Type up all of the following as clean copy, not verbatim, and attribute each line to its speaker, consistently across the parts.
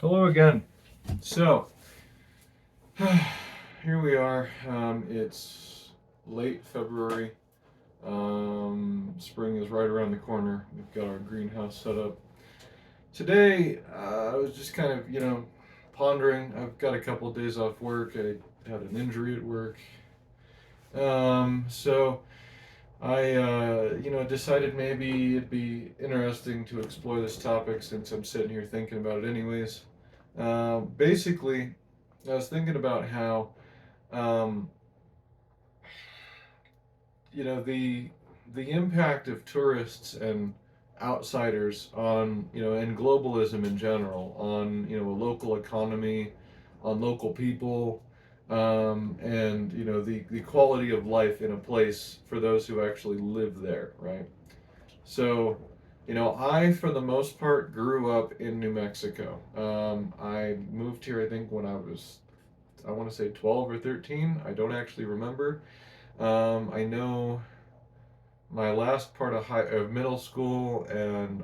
Speaker 1: Hello again. So, here we are. It's late February. Spring is right around the corner. We've got our greenhouse set up. Today, I was just kind of, pondering. I've got a couple of days off work. I had an injury at work. So I decided maybe it'd be interesting to explore this topic since I'm sitting here thinking about it anyways. Basically, I was thinking about how um, the impact of tourists and outsiders on and globalism in general on a local economy, on local people, and the quality of life in a place for those who actually live there, right? So, I, for the most part, grew up in New Mexico. I moved here, I think, when I want to say 12 or 13. I don't actually remember. I know my last part of middle school, and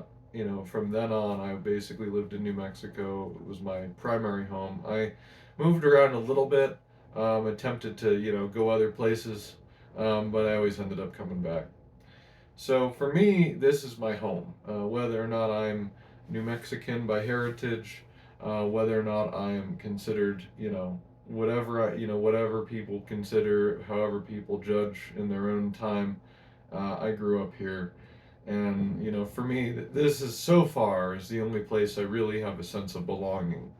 Speaker 1: from then on, I basically lived in New Mexico. It was my primary home. I moved around a little bit, attempted to go other places, but I always ended up coming back. So for me, this is my home. Whether or not I'm New Mexican by heritage, whether or not I am considered, whatever people consider, however people judge in their own time. I grew up here, and for me, this is so far is the only place I really have a sense of belonging.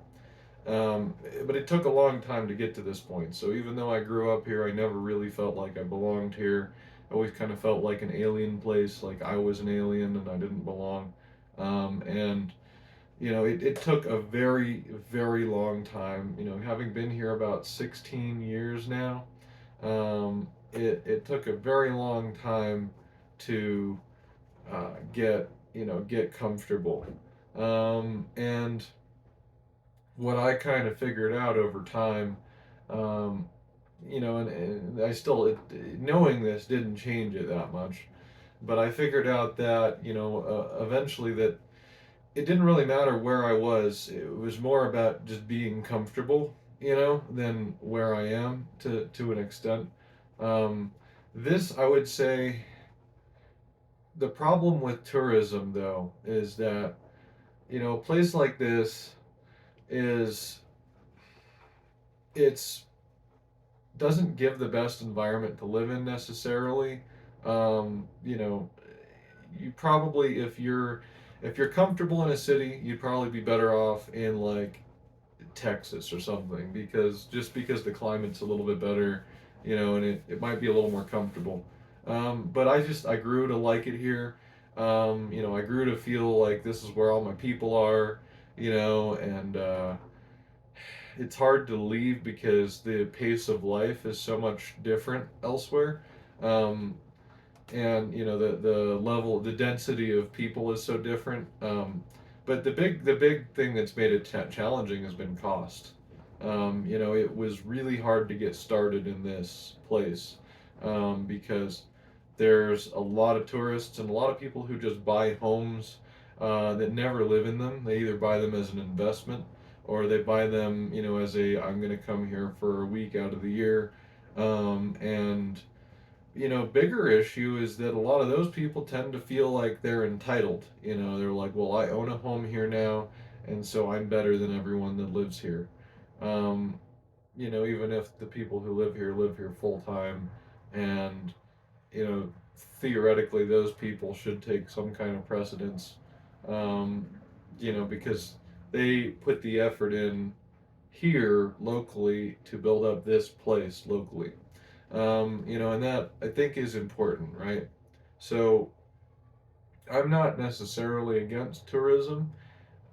Speaker 1: But it took a long time to get to this point. So even though I grew up here, I never really felt like I belonged here. I always kind of felt like an alien place, like I was an alien and I didn't belong. And it took a very, very long time. Having been here about 16 years now, it took a very long time to get comfortable. And what I kind of figured out over time, um, and I still, knowing this didn't change it that much, but I figured out that, eventually that it didn't really matter where I was. It was more about just being comfortable, than where I am to an extent. Um, this, I would say, the problem with tourism, though, is that, a place like this is, it's doesn't give the best environment to live in necessarily. You know, you probably if you're comfortable in a city, you'd probably be better off in like Texas or something because the climate's a little bit better, and it might be a little more comfortable. But I grew to like it here. I grew to feel like this is where all my people are, and it's hard to leave because the pace of life is so much different elsewhere. Um, and the density of people is so different. But the big thing that's made it challenging has been cost. It was really hard to get started in this place, because there's a lot of tourists and a lot of people who just buy homes that never live in them. They either buy them as an investment or they buy them, as I'm going to come here for a week out of the year. And bigger issue is that a lot of those people tend to feel like they're entitled. They're like, well, I own a home here now, and so I'm better than everyone that lives here. Um, Even if the people who live here full time, and you know, theoretically, those people should take some kind of precedence, um, because they put the effort in here locally to build up this place locally. And that I think is important, right? So I'm not necessarily against tourism.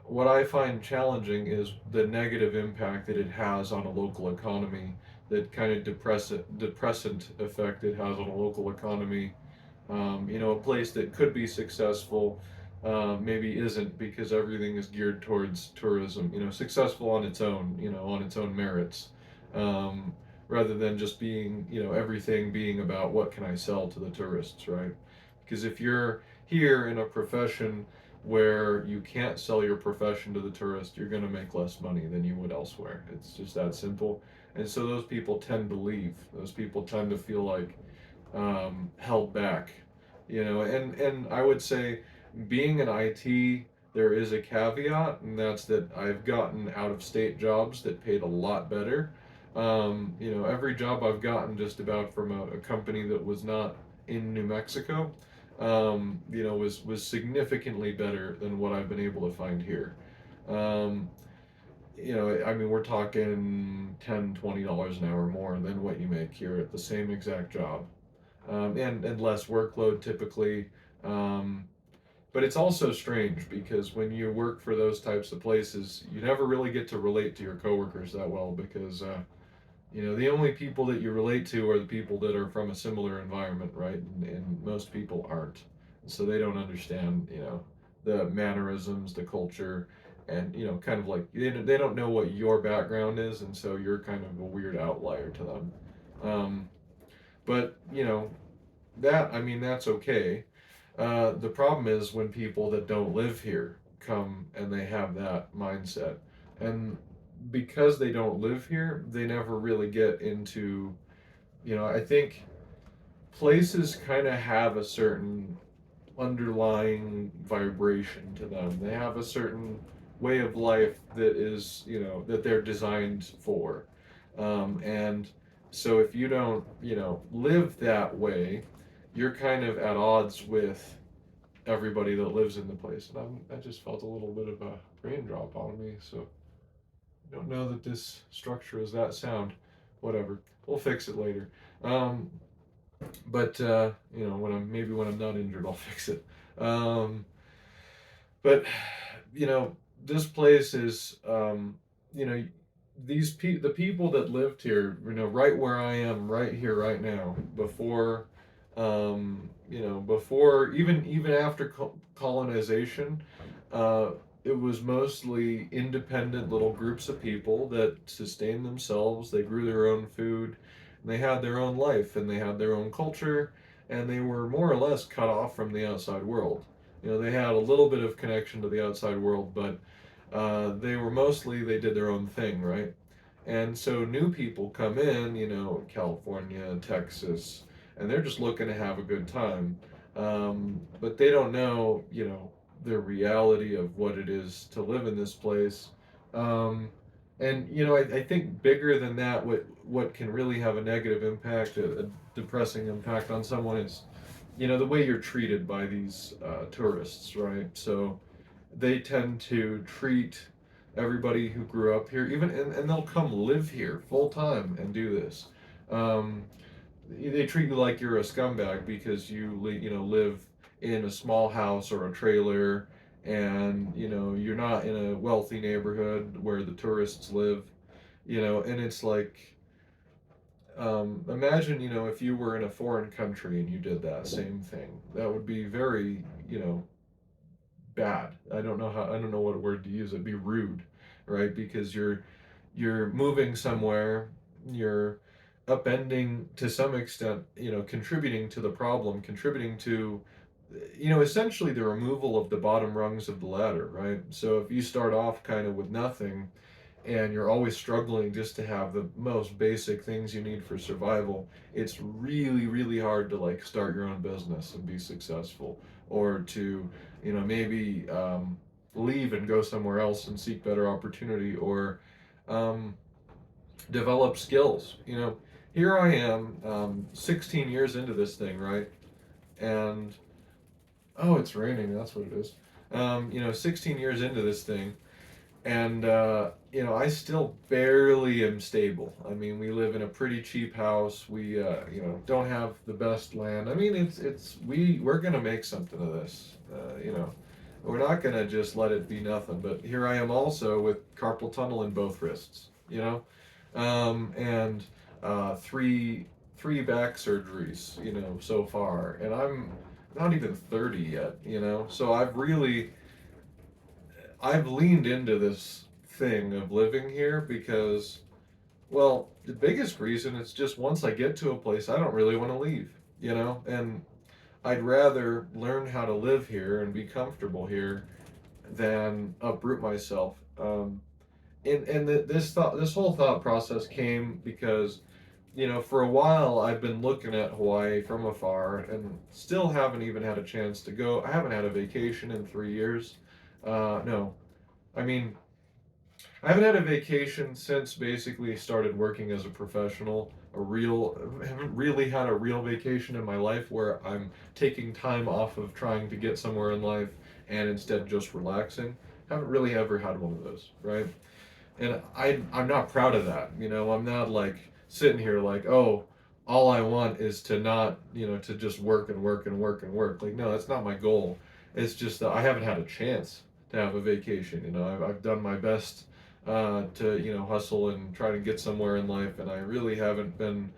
Speaker 1: What I find challenging is the negative impact that it has on a local economy, that kind of depressant effect it has on a local economy. A place that could be successful maybe isn't because everything is geared towards tourism. Successful on its own, on its own merits, um, rather than just being, everything being about what can I sell to the tourists, right? Because if you're here in a profession where you can't sell your profession to the tourist, you're going to make less money than you would elsewhere. It's just that simple. And so those people tend to leave. Those people tend to feel like held back, and I would say, being in IT, there is a caveat, and that's that I've gotten out of state jobs that paid a lot better. Every job I've gotten just about from a company that was not in New Mexico, was significantly better than what I've been able to find here. Um, I mean, we're talking $10, $20 an hour more than what you make here at the same exact job, and less workload typically. Um, but it's also strange because when you work for those types of places, you never really get to relate to your coworkers that well because the only people that you relate to are the people that are from a similar environment, right? And most people aren't, so they don't understand, the mannerisms, the culture, and kind of like they don't know what your background is, and so you're kind of a weird outlier to them. Um, but that I mean that's okay. The problem is when people that don't live here come and they have that mindset, and because they don't live here, they never really get into. I think places kind of have a certain underlying vibration to them. They have a certain way of life that is, that they're designed for. And so if you don't, live that way, you're kind of at odds with everybody that lives in the place. And I just felt a little bit of a raindrop on me, so I don't know that this structure is that sound. Whatever, we'll fix it later. Um, but when I'm not injured, I'll fix it. Um, but this place is, you know, the people that lived here, right where I am, right here, right now, before, before even after colonization, uh, it was mostly independent little groups of people that sustained themselves. They grew their own food, and they had their own life, and they had their own culture, and they were more or less cut off from the outside world. They had a little bit of connection to the outside world, but they did their own thing, right? And so new people come in, California, Texas, and they're just looking to have a good time. But they don't know, the reality of what it is to live in this place. Um, and I think bigger than that, what can really have a negative impact, a depressing impact on someone is, the way you're treated by these tourists, right? So they tend to treat everybody who grew up here, and they'll come live here full time and do this. Um, they treat you like you're a scumbag because you live in a small house or a trailer, and you're not in a wealthy neighborhood where the tourists live. And it's like, imagine, if you were in a foreign country and you did that same thing. That would be very, bad. I don't know what word to use. It'd be rude, right? Because you're moving somewhere, you're upending to some extent, contributing to the problem, contributing to, essentially the removal of the bottom rungs of the ladder, right? So if you start off kind of with nothing, and you're always struggling just to have the most basic things you need for survival, it's really, really hard to like start your own business and be successful, or to, maybe leave and go somewhere else and seek better opportunity, or um, develop skills. Here I am, 16 years into this thing, right? And oh, it's raining. That's what it is. 16 years into this thing, and I still barely am stable. I mean, we live in a pretty cheap house. We don't have the best land. I mean, we're gonna make something of this. We're not gonna just let it be nothing. But here I am also with carpal tunnel in both wrists. And three back surgeries. So far, and I'm not even 30 yet. So I've leaned into this thing of living here because, well, the biggest reason is just once I get to a place, I don't really want to leave, and I'd rather learn how to live here and be comfortable here than uproot myself. This whole thought process came because, for a while I've been looking at Hawaii from afar and still haven't even had a chance to go. I haven't had a vacation in 3 years. No, I mean, I haven't had a vacation since basically started working as a professional. I haven't really had a real vacation in my life where I'm taking time off of trying to get somewhere in life and instead just relaxing. Haven't really ever had one of those, right? And I'm not proud of that. I'm not like sitting here like, oh, all I want is to not, to just work and work and work and work. Like, no, that's not my goal. It's just that I haven't had a chance to have a vacation. I've done my best to hustle and try to get somewhere in life, and I really haven't been.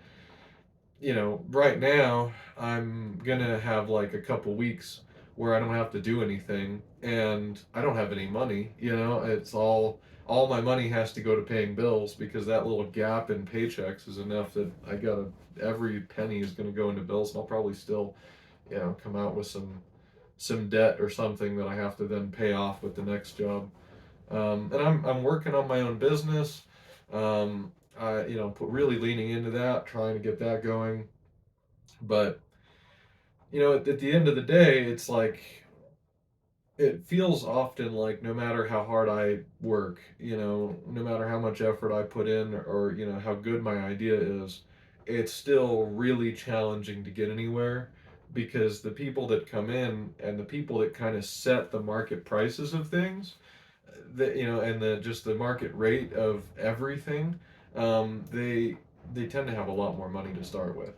Speaker 1: Right now I'm gonna have like a couple weeks where I don't have to do anything and I don't have any money. It's all my money has to go to paying bills because that little gap in paychecks is enough that every penny is gonna go into bills, and I'll probably still, come out with some debt or something that I have to then pay off with the next job. And I'm working on my own business. Really leaning into that, trying to get that going. But at the end of the day, it's like it feels often like no matter how hard I work, no matter how much effort I put in, or how good my idea is, it's still really challenging to get anywhere because the people that come in and the people that kind of set the market prices of things, and the just the market rate of everything, they tend to have a lot more money to start with.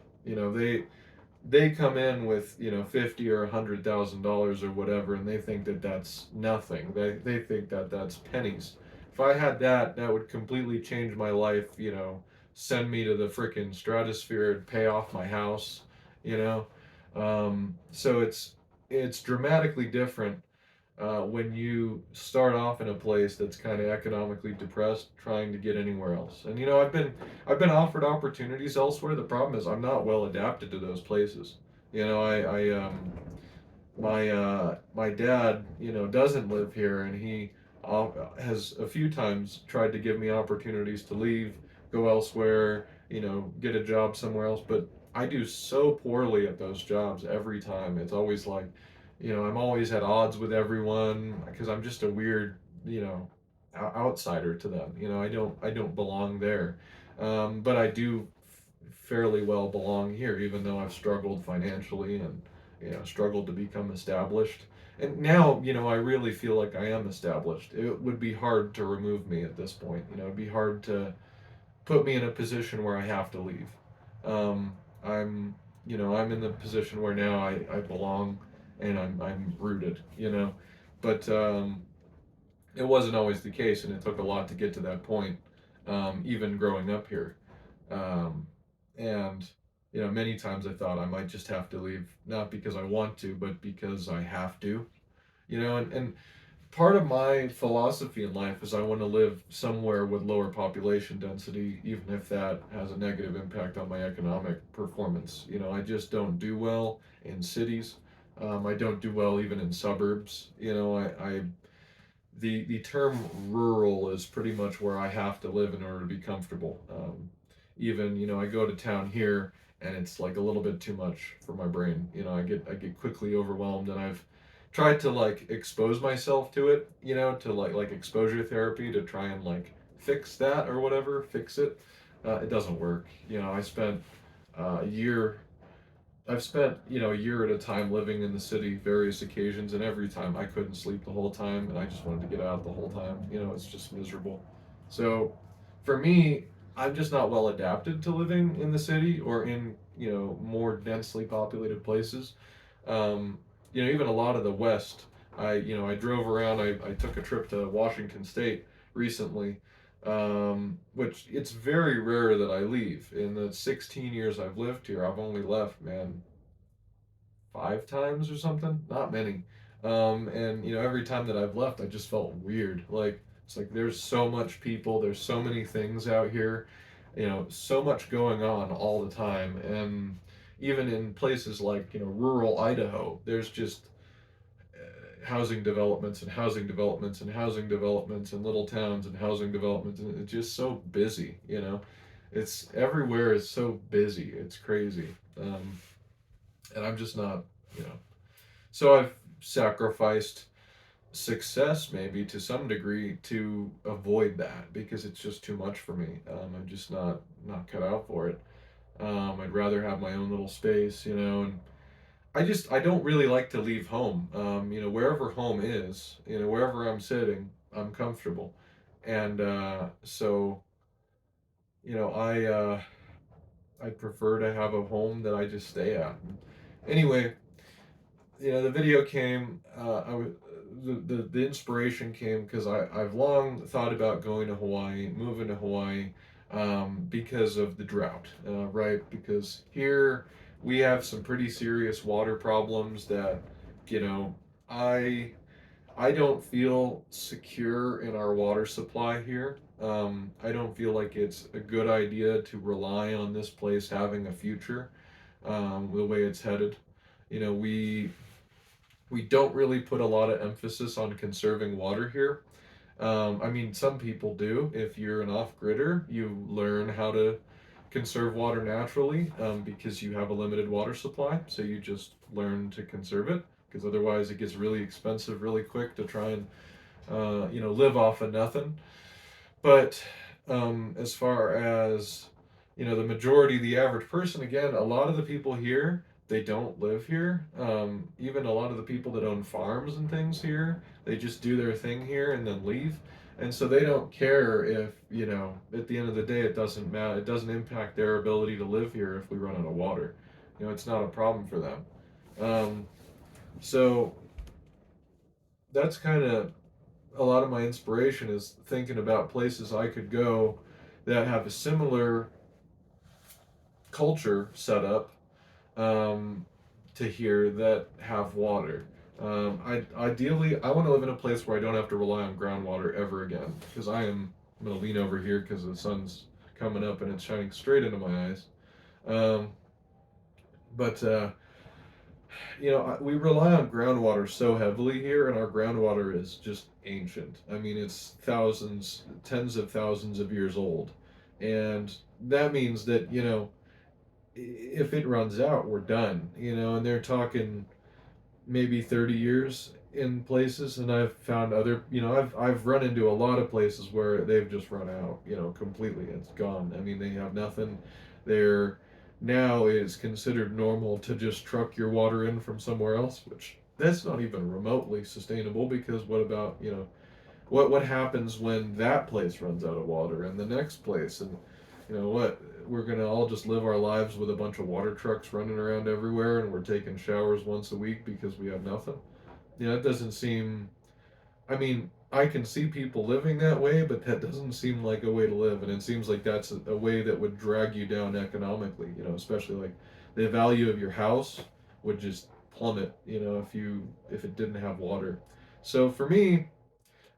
Speaker 1: They come in with 50 or $100,000 or whatever, and they think that that's nothing. They think that that's pennies. If I had that, that would completely change my life. Send me to the freaking stratosphere and pay off my house. You know, so it's dramatically different when you start off in a place that's kind of economically depressed, trying to get anywhere else. And I've been offered opportunities elsewhere. The problem is I'm not well adapted to those places. My dad doesn't live here, and he has a few times tried to give me opportunities to leave, go elsewhere, get a job somewhere else, but I do so poorly at those jobs every time. It's always like, I'm always at odds with everyone because I'm just a weird, outsider to them. I don't belong there. But I do fairly well belong here, even though I've struggled financially and struggled to become established. And now, I really feel like I am established. It would be hard to remove me at this point. It'd be hard to put me in a position where I have to leave. I'm, I'm in the position where now I belong and I'm rooted. But it wasn't always the case, and it took a lot to get to that point, even growing up here. Um, and many times I thought I might just have to leave, not because I want to, but because I have to. And part of my philosophy in life is I want to live somewhere with lower population density, even if that has a negative impact on my economic performance. I just don't do well in cities. I don't do well even in suburbs. The term rural is pretty much where I have to live in order to be comfortable. Even I go to town here and it's like a little bit too much for my brain. I get quickly overwhelmed, and I've tried to like expose myself to it. To like exposure therapy to try and like fix that or whatever, fix it. It doesn't work. I spent a year I've spent, a year at a time living in the city, various occasions, and every time I couldn't sleep the whole time, and I just wanted to get out the whole time. It's just miserable. So, for me, I'm just not well adapted to living in the city or in, more densely populated places. Even a lot of the West, I drove around. I took a trip to Washington State recently, which it's very rare that I leave. In the 16 years I've lived here, I've only left, man, 5 times or something. Not many. And every time that I've left, I just felt weird. Like it's like there's so much people, there's so many things out here, so much going on all the time, and even in places like rural Idaho, there's just housing developments and housing developments and housing developments and little towns and housing developments, and it's just so busy, you know. It's everywhere is so busy. It's crazy. And I'm just not, you know. So I've sacrificed success maybe to some degree to avoid that because it's just too much for me. I'm just not cut out for it. I'd rather have my own little space, you know, and I don't really like to leave home. You know, wherever home is, you know, wherever I'm sitting, I'm comfortable, and so you know, I prefer to have a home that I just stay at. Anyway, you know, the video came. The inspiration came because I've long thought about going to Hawaii, moving to Hawaii, because of the drought, right? Because here we have some pretty serious water problems that, you know, I I don't feel secure in our water supply here. I don't feel like it's a good idea to rely on this place having a future, the way it's headed. You know, we don't really put a lot of emphasis on conserving water here. I mean, some people do. If you're an off-gridder, you learn how to conserve water naturally, because you have a limited water supply. So you just learn to conserve it because otherwise it gets really expensive really quick to try and you know, live off of nothing. But as far as, you know, the majority, the average person, again, a lot of the people here, they don't live here. Even a lot of the people that own farms and things here, they just do their thing here and then leave. And so they don't care if, you know, at the end of the day, it doesn't matter. It doesn't impact their ability to live here if we run out of water. You know, it's not a problem for them. Um, so that's kind of a lot of my inspiration is thinking about places I could go that have a similar culture set up, to here that have water. Ideally, I want to live in a place where I don't have to rely on groundwater ever again. Because I'm going to lean over here because the sun's coming up and it's shining straight into my eyes. Um, but you know, we rely on groundwater so heavily here, and our groundwater is just ancient. I mean, it's thousands, tens of thousands of years old. And that means that, you know, if it runs out, we're done, you know, and they're talking maybe 30 years in places. And I've found other, you know, I've run into a lot of places where they've just run out, you know, completely. It's gone. I mean, they have nothing. They're now is considered normal to just truck your water in from somewhere else, which that's not even remotely sustainable because what about, you know, what happens when that place runs out of water and the next place, and you know what, we're gonna all just live our lives with a bunch of water trucks running around everywhere and we're taking showers once a week because we have nothing. You know, it doesn't seem, I mean, I can see people living that way, but that doesn't seem like a way to live, and it seems like that's a way that would drag you down economically, you know, especially like the value of your house would just plummet, you know, if it didn't have water. So for me,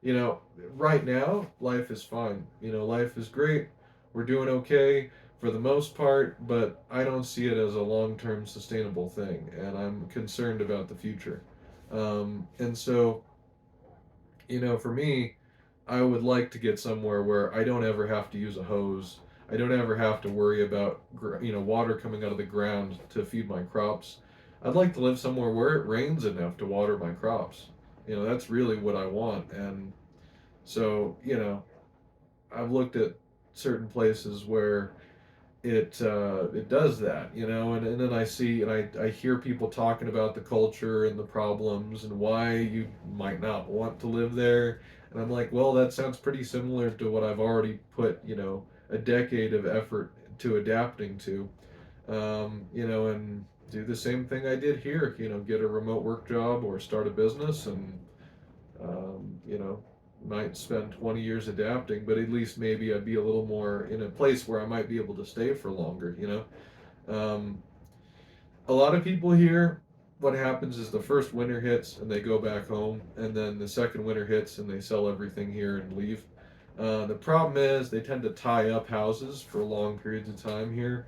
Speaker 1: you know, right now, life is fine. You know, life is great. We're doing okay for the most part, but I don't see it as a long term sustainable thing, and I'm concerned about the future. And so, you know, for me, I would like to get somewhere where I don't ever have to use a hose. I don't ever have to worry about, you know, water coming out of the ground to feed my crops. I'd like to live somewhere where it rains enough to water my crops. You know, that's really what I want. And so, you know, I've looked at certain places where it does that, you know, and then I see and I hear people talking about the culture and the problems and why you might not want to live there. And I'm like, well, that sounds pretty similar to what I've already put, you know, a decade of effort to adapting to, you know, and do the same thing I did here, you know, get a remote work job or start a business and you know, might spend 20 years adapting, but at least maybe I'd be a little more in a place where I might be able to stay for longer, you know. Um, a lot of people here, what happens is the first winter hits and they go back home, and then the second winter hits and they sell everything here and leave. The problem is they tend to tie up houses for long periods of time here.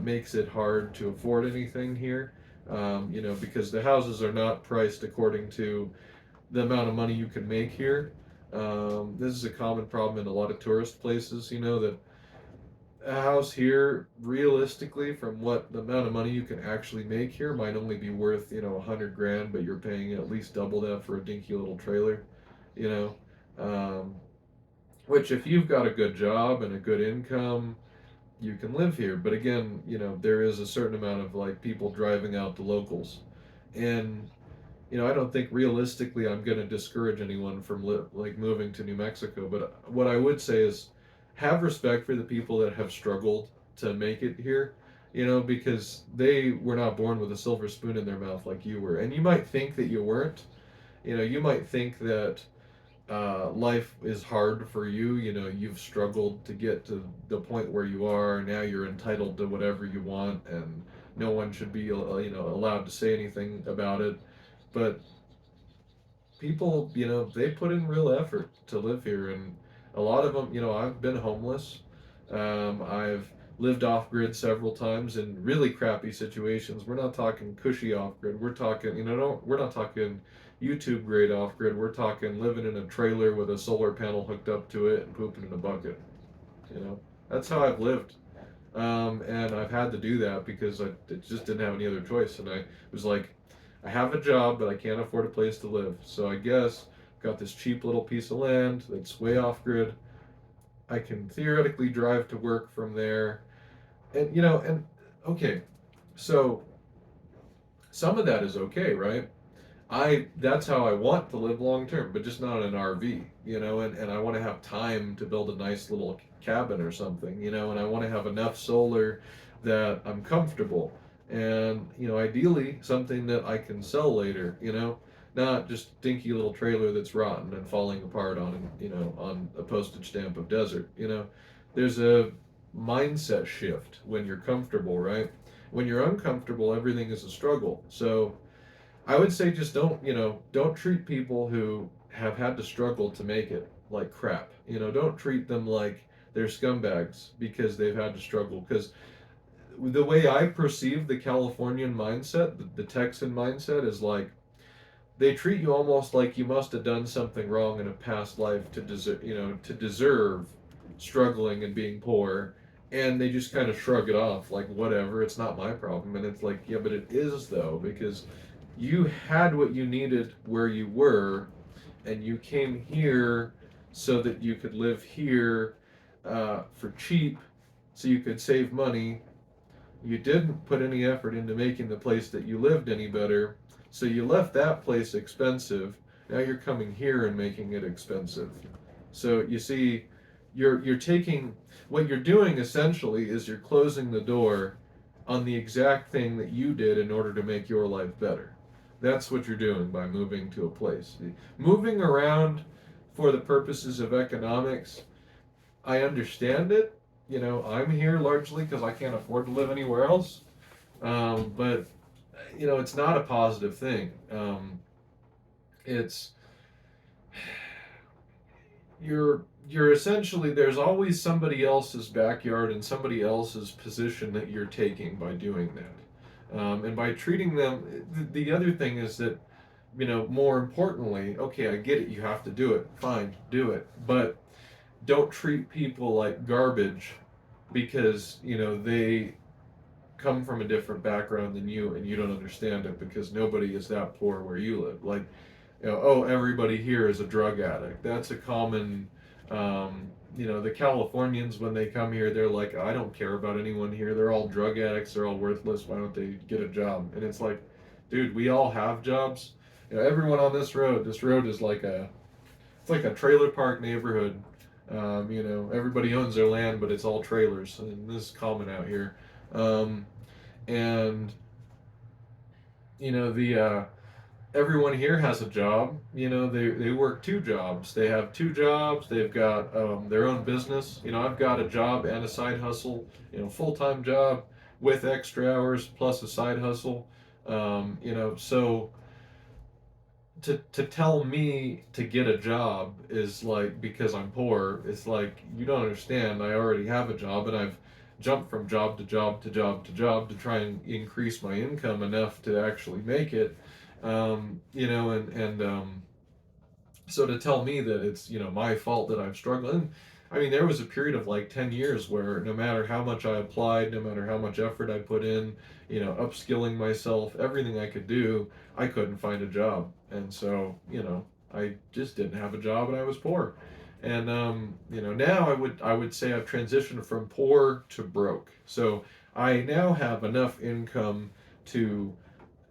Speaker 1: Makes it hard to afford anything here, you know, because the houses are not priced according to the amount of money you can make here. This is a common problem in a lot of tourist places, that a house here, realistically, from what the amount of money you can actually make here, might only be worth, 100 grand, but you're paying at least double that for a dinky little trailer, you know. Um, which, if you've got a good job and a good income, you can live here. But again, there is a certain amount of like people driving out the locals, and I don't think realistically I'm going to discourage anyone from like moving to New Mexico. But what I would say is have respect for the people that have struggled to make it here, because they were not born with a silver spoon in their mouth like you were. And you might think that you weren't. You might think that life is hard for you. You've struggled to get to the point where you are. Now you're entitled to whatever you want, and no one should be, allowed to say anything about it. But people, they put in real effort to live here, and a lot of them, I've been homeless. I've lived off grid several times in really crappy situations. We're not talking cushy off grid. We're talking, we're not talking YouTube grade off grid. We're talking living in a trailer with a solar panel hooked up to it and pooping in a bucket. You know, that's how I've lived. And I've had to do that because I just didn't have any other choice. And I was like, I have a job, but I can't afford a place to live. So I guess got this cheap little piece of land that's way off grid. I can theoretically drive to work from there. And okay, so some of that is okay, right? That's how I want to live long term, but just not in an RV, and I want to have time to build a nice little cabin or something, and I want to have enough solar that I'm comfortable, and ideally something that I can sell later, not just dinky little trailer that's rotten and falling apart on a postage stamp of desert. There's a mindset shift when you're comfortable, right? When you're uncomfortable, everything is a struggle. So I would say just don't treat people who have had to struggle to make it like crap. Don't treat them like they're scumbags because they've had to struggle. Because the way I perceive the Californian mindset, the Texan mindset, is like they treat you almost like you must have done something wrong in a past life to deserve struggling and being poor, and they just kind of shrug it off like whatever, it's not my problem. And it's like, yeah, but it is though, because you had what you needed where you were, and you came here so that you could live here for cheap, so you could save money. You didn't put any effort into making the place that you lived any better, so you left that place expensive. Now you're coming here and making it expensive. So you see, you're taking what you're doing essentially is you're closing the door on the exact thing that you did in order to make your life better. That's what you're doing by moving to a place. Moving around for the purposes of economics, I understand it. I'm here largely because I can't afford to live anywhere else. But it's not a positive thing. It's you're essentially, there's always somebody else's backyard and somebody else's position that you're taking by doing that, and by treating them. The other thing is that, more importantly, okay, I get it. You have to do it. Fine, do it. But don't treat people like garbage because they come from a different background than you, and you don't understand it because nobody is that poor where you live. Like, oh, everybody here is a drug addict. That's a common, the Californians, when they come here, they're like, I don't care about anyone here. They're all drug addicts. They're all worthless. Why don't they get a job? And it's like, dude, we all have jobs. Everyone on this road is like it's like a trailer park neighborhood. Everybody owns their land, but it's all trailers, and this is common out here. And the everyone here has a job. They work two jobs. They have two jobs. They've got their own business. I've got a job and a side hustle. Full-time job with extra hours plus a side hustle. So to tell me to get a job is like, because I'm poor, it's like, you don't understand. I already have a job, and I've jumped from job to job to job to job to try and increase my income enough to actually make it. And So to tell me that it's, my fault that I'm struggling, I mean, there was a period of like 10 years where no matter how much I applied, no matter how much effort I put in, upskilling myself, everything I could do, I couldn't find a job. And so, I just didn't have a job and I was poor. And now I would say I've transitioned from poor to broke. So I now have enough income to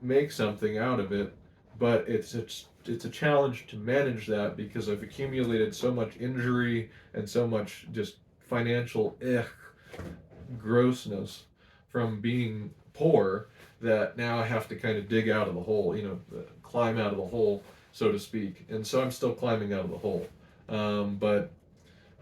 Speaker 1: make something out of it, but it's a challenge to manage that because I've accumulated so much injury and so much just financial grossness from being poor that now I have to kind of dig out of the hole, climb out of the hole, so to speak. And so I'm still climbing out of the hole. But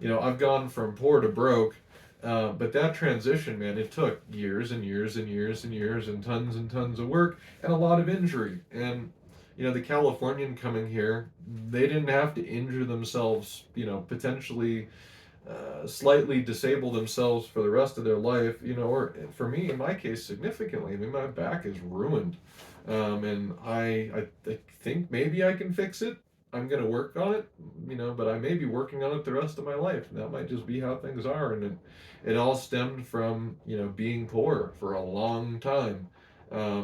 Speaker 1: I've gone from poor to broke. But that transition, man, it took years and years and years and years and tons of work and a lot of injury. And, the Californian coming here, they didn't have to injure themselves, potentially slightly disable themselves for the rest of their life, or for me, in my case, significantly. I mean, my back is ruined. And I think maybe I can fix it. I'm going to work on it, but I may be working on it the rest of my life. And that might just be how things are. And it all stemmed from, being poor for a long time.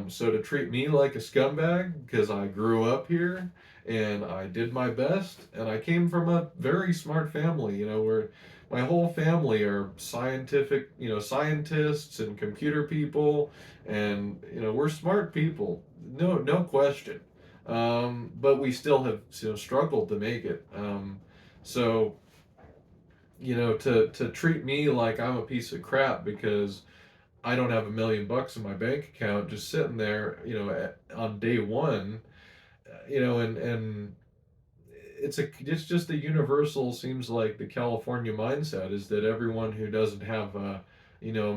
Speaker 1: So to treat me like a scumbag because I grew up here and I did my best, and I came from a very smart family, where my whole family are scientific, scientists and computer people, and we're smart people, no question. But we still have struggled to make it. So to treat me like I'm a piece of crap because I don't have $1 million in my bank account just sitting there, on day one, and it's just the universal, seems like the California mindset is that everyone who doesn't have $1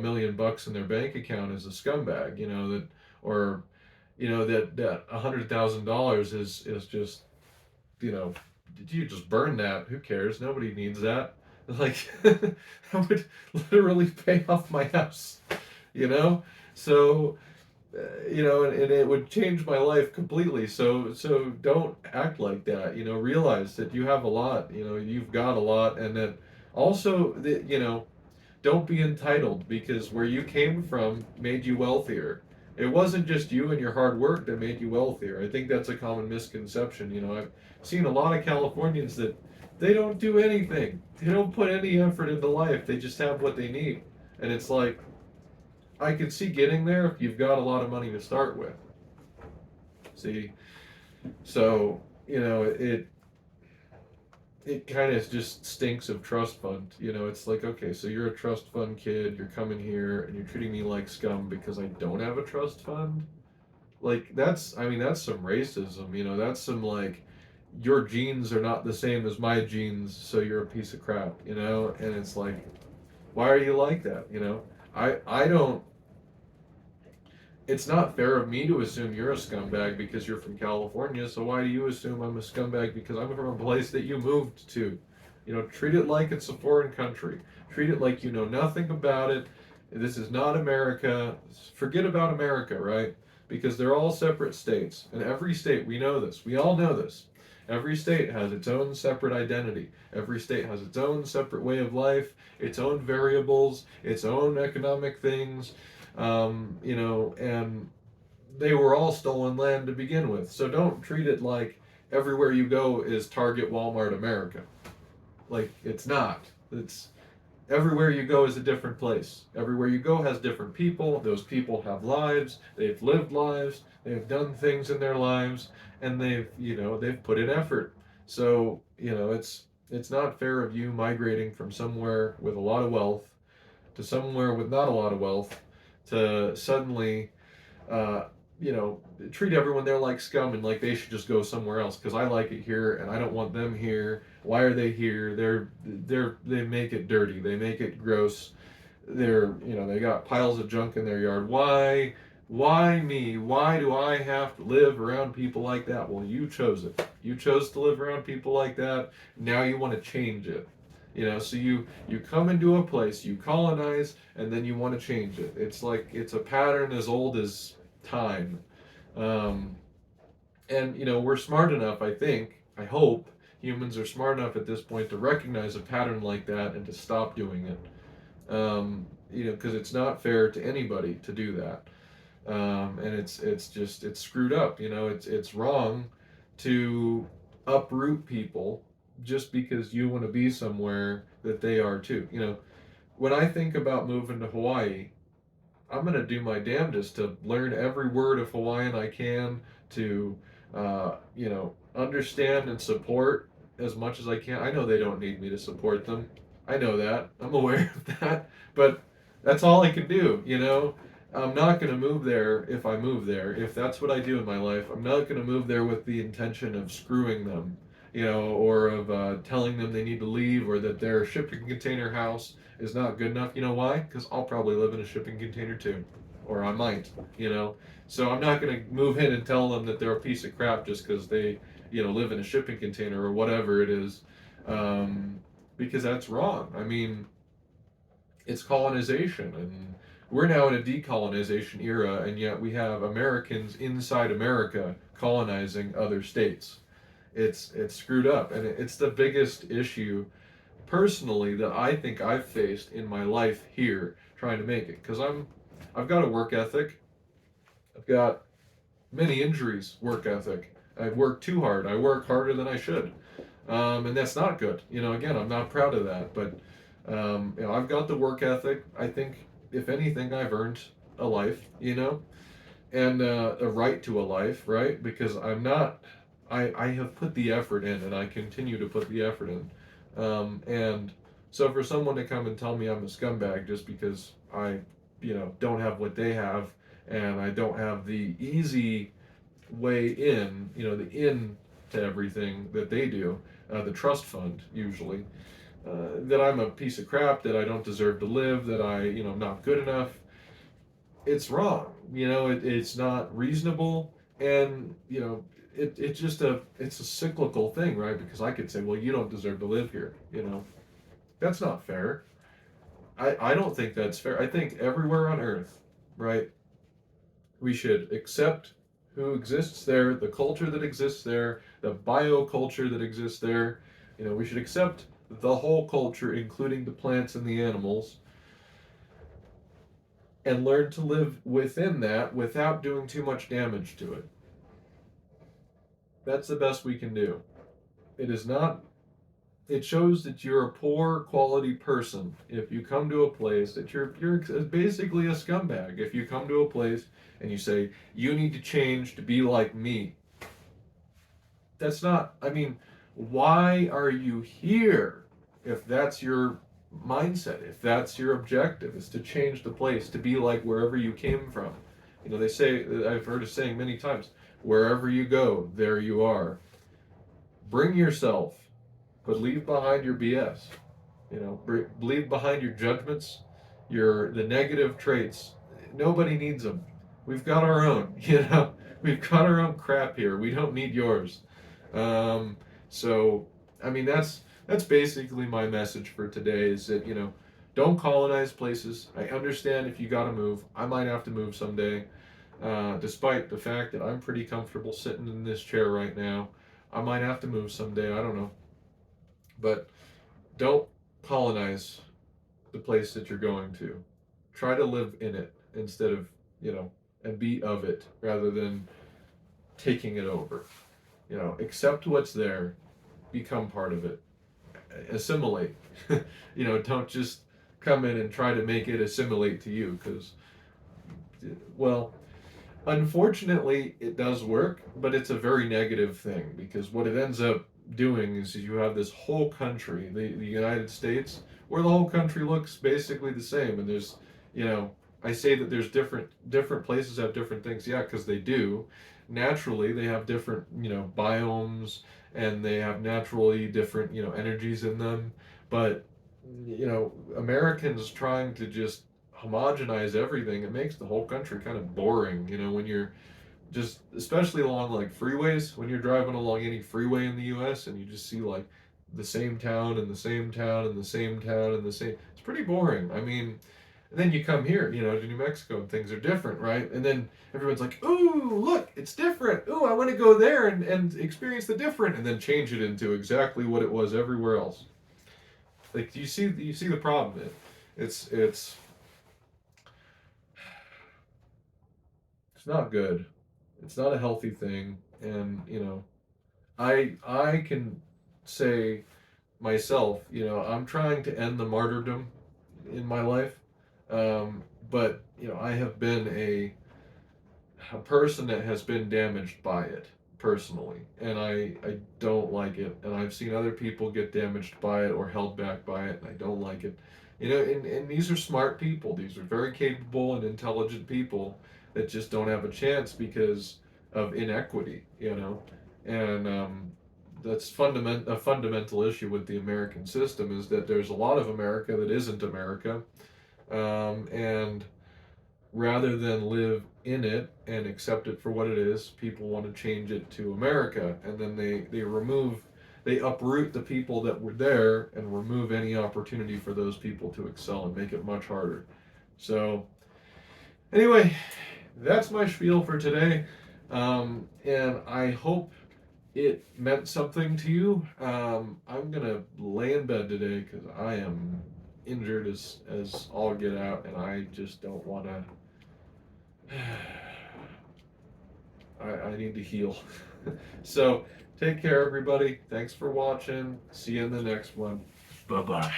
Speaker 1: million in their bank account is a scumbag, that, or that $100,000 is just, you know you just burn that, who cares, nobody needs that, like that would literally pay off my house, you know so and it would change my life completely. So don't act like that. Realize that you have a lot. You've got a lot, and that also that don't be entitled because where you came from made you wealthier. It wasn't just you and your hard work that made you wealthier. I think that's a common misconception. I've seen a lot of Californians that they don't do anything. They don't put any effort into life. They just have what they need. And it's like, I could see getting there if you've got a lot of money to start with. See, so it kind of just stinks of trust fund. It's like, okay, so you're a trust fund kid. You're coming here and you're treating me like scum because I don't have a trust fund. Like I mean, that's some racism. That's some like your genes are not the same as my genes, so you're a piece of crap. And it's like, why are you like that? I don't It's not fair of me to assume you're a scumbag because you're from California. So why do you assume I'm a scumbag because I'm from a place that you moved to? Treat it like it's a foreign country. Treat it like you know nothing about it. This is not America. Forget about America, right? Because they're all separate states. And every state, we know this. We all know this. Every state has its own separate identity. Every state has its own separate way of life, its own variables, its own economic things, and they were all stolen land to begin with. So don't treat it like everywhere you go is Target, Walmart, America. Like it's not. It's everywhere you go is a different place. Everywhere you go has different people. Those people have lives. They've lived lives. They've done things in their lives, and they've put in effort. So it's not fair of you migrating from somewhere with a lot of wealth to somewhere with not a lot of wealth to suddenly uh, treat everyone there like scum and like they should just go somewhere else because I like it here and I don't want them here. Why are they here? They make it dirty. They make it gross. They got piles of junk in their yard. Why? Why me? Why do I have to live around people like that? Well, you chose it. You chose to live around people like that. Now you want to change it. So you come into a place, you colonize, and then you want to change it. It's like it's a pattern as old as time. Um, and we're smart enough, I think, I hope, humans are smart enough at this point to recognize a pattern like that and to stop doing it. Because it's not fair to anybody to do that. And it's just it's screwed up. It's wrong to uproot people just because you want to be somewhere that they are too. When I think about moving to Hawaii, I'm gonna do my damnedest to learn every word of Hawaiian I can, to understand and support as much as I can. I know they don't need me to support them. I know that. I'm aware of that. But that's all I can do. I'm not gonna move there if I move there. If that's what I do in my life, I'm not gonna move there with the intention of screwing them, or of telling them they need to leave, or that their shipping container house is not good enough. You know why? Because I'll probably live in a shipping container too, or I might. So I'm not going to move in and tell them that they're a piece of crap just because they live in a shipping container or whatever it is, because that's wrong. I mean, it's colonization, and we're now in a decolonization era, and yet we have Americans inside America colonizing other states. It's screwed up, and it's the biggest issue personally that I think I've faced in my life here trying to make it, because I've got a work ethic. I've got many injuries work ethic. I work too hard. I work harder than I should, and that's not good. Again, I'm not proud of that, but I've got the work ethic. I think if anything, I've earned a life. And a right to a life, right? Because I'm not. I have put the effort in, and I continue to put the effort in. And so for someone to come and tell me I'm a scumbag just because I don't have what they have, and I don't have the easy way in, the in to everything that they do, the trust fund usually, that I'm a piece of crap, that I don't deserve to live, that I'm not good enough. It's wrong. It's not reasonable, and it's a cyclical thing, right? Because I could say, well, you don't deserve to live here. That's not fair. I don't think that's fair. I think everywhere on earth, right, we should accept who exists there, the culture that exists there, the bioculture that exists there. We should accept the whole culture, including the plants and the animals, and learn to live within that without doing too much damage to it. That's the best we can do. It is not It shows that you're a poor quality person if you come to a place that you're basically a scumbag. If you come to a place and you say you need to change to be like me, that's not. I mean, why are you here if that's your mindset? If that's your objective, is to change the place to be like wherever you came from. They say, I've heard it saying many times, wherever you go, there you are. Bring yourself, but leave behind your BS. Leave behind your judgments, the negative traits. Nobody needs them. We've got our own. We've got our own crap here. We don't need yours. So, I mean, that's basically my message for today. Is that don't colonize places. I understand if you got to move. I might have to move someday. Despite the fact that I'm pretty comfortable sitting in this chair right now, I might have to move someday. I don't know. But don't colonize the place that you're going to. Try to live in it instead of, and be of it rather than taking it over. Accept what's there, become part of it, assimilate. Don't just come in and try to make it assimilate to you, because, well, unfortunately, it does work, but it's a very negative thing, because what it ends up doing is you have this whole country, the United States, where the whole country looks basically the same, and there's, I say that there's different places have different things, yeah, because they do. Naturally, they have different, biomes, and they have naturally different, energies in them, but Americans trying to just homogenize everything, it makes the whole country kind of boring, when you're just, especially along like freeways, when you're driving along any freeway in the US and you just see like the same town and the same town and the same town and the same, it's pretty boring. I mean, And then you come here, to New Mexico, and things are different, right? And then everyone's like, "Ooh, look, it's different. Ooh, I want to go there and experience the different," and then change it into exactly what it was everywhere else. Like, you see the problem. It's it's not good. It's not a healthy thing, and I can say myself, I'm trying to end the martyrdom in my life, but I have been a person that has been damaged by it personally, and I don't like it, and I've seen other people get damaged by it or held back by it, and I don't like it. And these are smart people. These are very capable and intelligent people that just don't have a chance because of inequity, and that's a fundamental issue with the American system is that there's a lot of America that isn't America, and rather than live in it and accept it for what it is, people want to change it to America, and then they uproot the people that were there and remove any opportunity for those people to excel and make it much harder. So, anyway, that's my spiel for today, and I hope it meant something to you. I'm gonna lay in bed today because I am injured as all get out, and I just don't want to. I need to heal. So take care, everybody. Thanks for watching. See you in the next one. Bye bye.